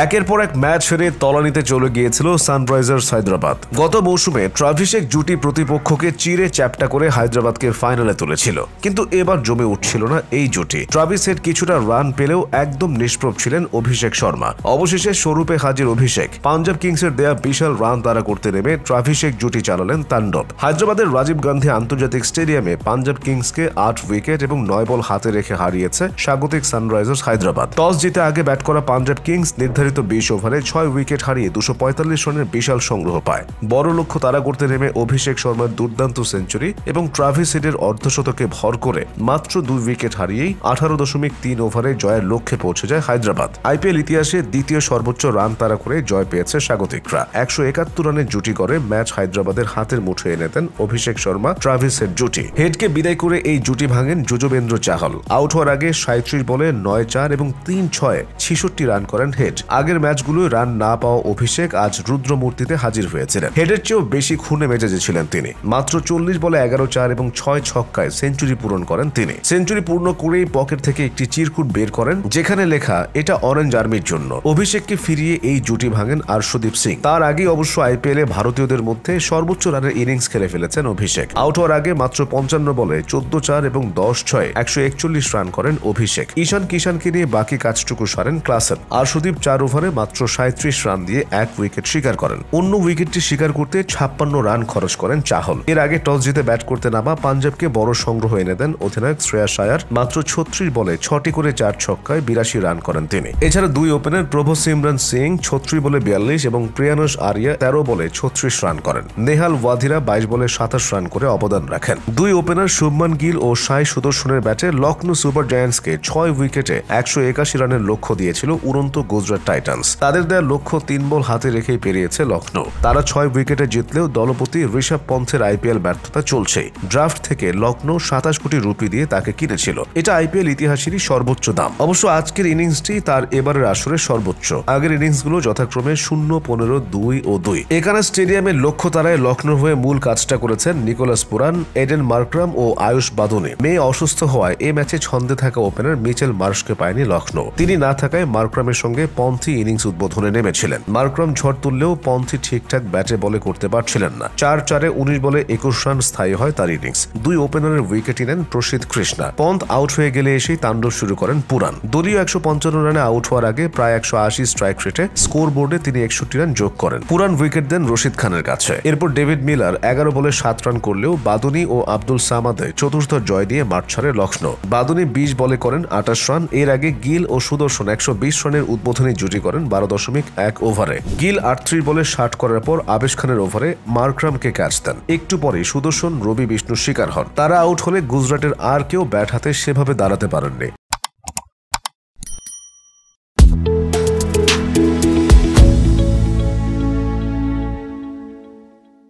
একের পর এক ম্যাচ হেরে তলানিতে চলে গিয়েছিল সানরাইজার্স হায়দ্রাবাদ। গত মৌসুমে ট্রাভিসেক জুটি প্রতিপক্ষকে চিরে চ্যাপ্টা করে হায়দ্রাবাদকে ফাইনালে তুলেছিল, কিন্তু এবার জমে উঠছিল না এই জুটি। ট্রাভিস হেড কিছুটা রান পেলেও একদম নিষ্প্রভ ছিলেন অভিষেক শর্মা। অবশেষে স্বরূপে হাজির অভিষেক। পাঞ্জাব কিংসের দেয়া বিশাল রান তাড়া করতে নেমে ট্রাভিসেক জুটি চালালেন তাণ্ডব। হায়দ্রাবাদের রাজীব গান্ধী আন্তর্জাতিক স্টেডিয়ামে পাঞ্জাব কিংসকে 8 উইকেট এবং 9 বল হাতে রেখে হারিয়েছে স্বাগতিক সানরাইজার্স হায়দ্রাবাদ। টস জিতে আগে ব্যাট করা পাঞ্জাব কিংস নির্ধারিত 20 ওভারে 6 উইকেট হারিয়ে 245 রানের বিশাল সংগ্রহ পায়। বড় লক্ষ্য তাড়া করতে নেমে অভিষেক শর্মার দুর্দান্ত সেঞ্চুরি এবং ট্রাভিস হেডের অর্ধশতকে ভর করে মাত্র 2 উইকেট হারিয়েই 18.3 ওভারে জয়ের লক্ষ্যে পৌঁছে যায় হায়দ্রাবাদ। আইপিএল ইতিহাসে দ্বিতীয় সর্বোচ্চ রান তাড়া করে জয় পেয়েছে স্বাগতিকরা। 171 রানের জুটি করে ম্যাচ হায়দ্রাবাদের হাতের মুঠোয় এনে দেন অভিষেক শর্মা ট্রাভিস হেড জুটি। হেডকে বিদায় করে এই জুটি ভাঙেন যুজবেন্দ্র চাহল। আউট হওয়ার আগে 37 বলে 9-4 এবং 3-6 66 রান করেন হেড। আগের ম্যাচগুলোয় রান না পাওয়া অভিষেক আজ রুদ্রমূর্তিতে হাজির হয়েছিলেন। হেডের চেয়েও বেশি খুনে মেজাজে ছিলেন তিনি। মাত্র 40 বলে 11-4 এবং 6 ছক্কায় সেঞ্চুরি পূরণ করেন তিনি। সেঞ্চুরি পূর্ণ করেই পকেট থেকে একটি চিরকুট বের করেন, যেখানে লেখা এটা অরেঞ্জ আর্মির জন্য। অভিষেককে ফিরিয়ে এই জুটি ভাঙেন আর্শদীপ সিং। তার আগে অবশ্য আইপিএলে ভারতীয়দের মধ্যে সর্বোচ্চ রানের ইনিংস খেলে ফেলেছেন অভিষেক। আউট হওয়ার আগে মাত্র 55 বলে 14-4 এবং 10-6 141 রান করেন অভিষেক। ঈশান কিষানকে নিয়ে বাকি কাজটুকু সারেন ক্লাসেন। আর্শদীপ 4 ওভারে মাত্র 37 রান দিয়ে 1 উইকেট শিকার করেন। অন্য উইকেটটি শিকার করতে 56 রান খরচ করেন চাহল। এর আগে টস জিতে ব্যাট করতে নামা পাঞ্জাবকে বড় সংগ্রহ এনে দেন অধিনায়ক শ্রেয়াস আয়ার। মাত্র 36 বলে 6টি করে 4 ছক্কায় 82 রান করেন তিনি। এছাড়া দুই ওপেনার প্রভু সিমরন সিং 36 বলে 42 এবং প্রিয়ানুশ আরিয়া 13 বলে 36 রান করেন। নেহাল ওয়াধিরা 22 বলে 27 রান করে অবদান রাখেন। দুই ওপেনার শুভমান গিল ও সাই সুদর্শনের ব্যাটে লখনৌ সুপার জায়ান্টসকে 6 উইকেটে 181 রানের লক্ষ্য দিয়েছিল উড়ন্ত গুজরাট টাইটান্স। তাদের দেওয়া লক্ষ্য 3 বল হাতে রেখেই পেরিয়েছে লখনৌ। তারা 6 উইকেটে জিতলেও দলপতি ঋষভ পন্থের আইপিএল ব্যর্থতা চলছেই। ড্রাফট থেকে লখনৌ 27 কোটি রুপি দিয়ে তাকে কিনেছিল। এটা আইপিএল ইতিহাসেরই সর্বোচ্চ দাম। অবশ্য আজকের ইনিংসটি তার এবারের আসরে সর্বোচ্চ। আগের ইনিংসগুলো যথাক্রমে 0, 15, 2 ও 2। এখানে স্টেডিয়ামের লক্ষ্য তারায় লখনৌর হয়ে মূল কাজটা করেছেন নিকোলাস পুরান, এডেন মার্করাম ও আয়ুষ বাদুনি। মেয়ে অসুস্থ হওয়ায় এ ম্যাচে ছন্দে থাকা ওপেনার মিচেল মার্শকে পায়নি লখনৌ। তিনি না থাকায় মার্করামের সঙ্গে পন্থি ইনিংস উদ্বোধনে নেমেছিলেন। মার্করাম ঝড় তুললেও পন্থি ঠিকঠাক ব্যাটে বলে করতে পারছিলেন না। 4-4-এ 19 বলে 21 রান স্থায়ী হয় তার ইনিংস। দুই ওপেনারের উইকেটই নেন প্রসিদ্ধ কৃষ্ণা। পন্থ আউট হয়ে গেলে এসেই তাণ্ডব শুরু করেন পুরান। দলীয় 155 রানে আউট হওয়ার আগে প্রায় 180 স্ট্রাইক রেটে স্কোর বোর্ডে তিনি 61 রান যোগ করেন। পুরান উইকেট দেন রশিদ খানের কাছে। এরপর ডেভিড মিলার 11 বলে 7 রান করলেও বাদুনি ও আব্দুল সামাদে চতুর্থ জয় দিয়ে মাঠ ছাড়ে লখনৌ। বাদুনি 20 বলে করেন 28 রান। এর আগে গিল ও সুদর্শন 120 রানের উদ্বোধনী জুটি করেন 12.1 ওভারে। গিল 38 বলে 60 করার পর আবেশ খানের ওভারে মার্করামকে ক্যাচ দেন। একটু পরে সুদর্শন রবি বিষ্ণুর শিকার হন। তারা আউট হলে গুজরাটের আর কেউ ব্যাট হাতে সেভাবে দাঁড়াতে পারেননি।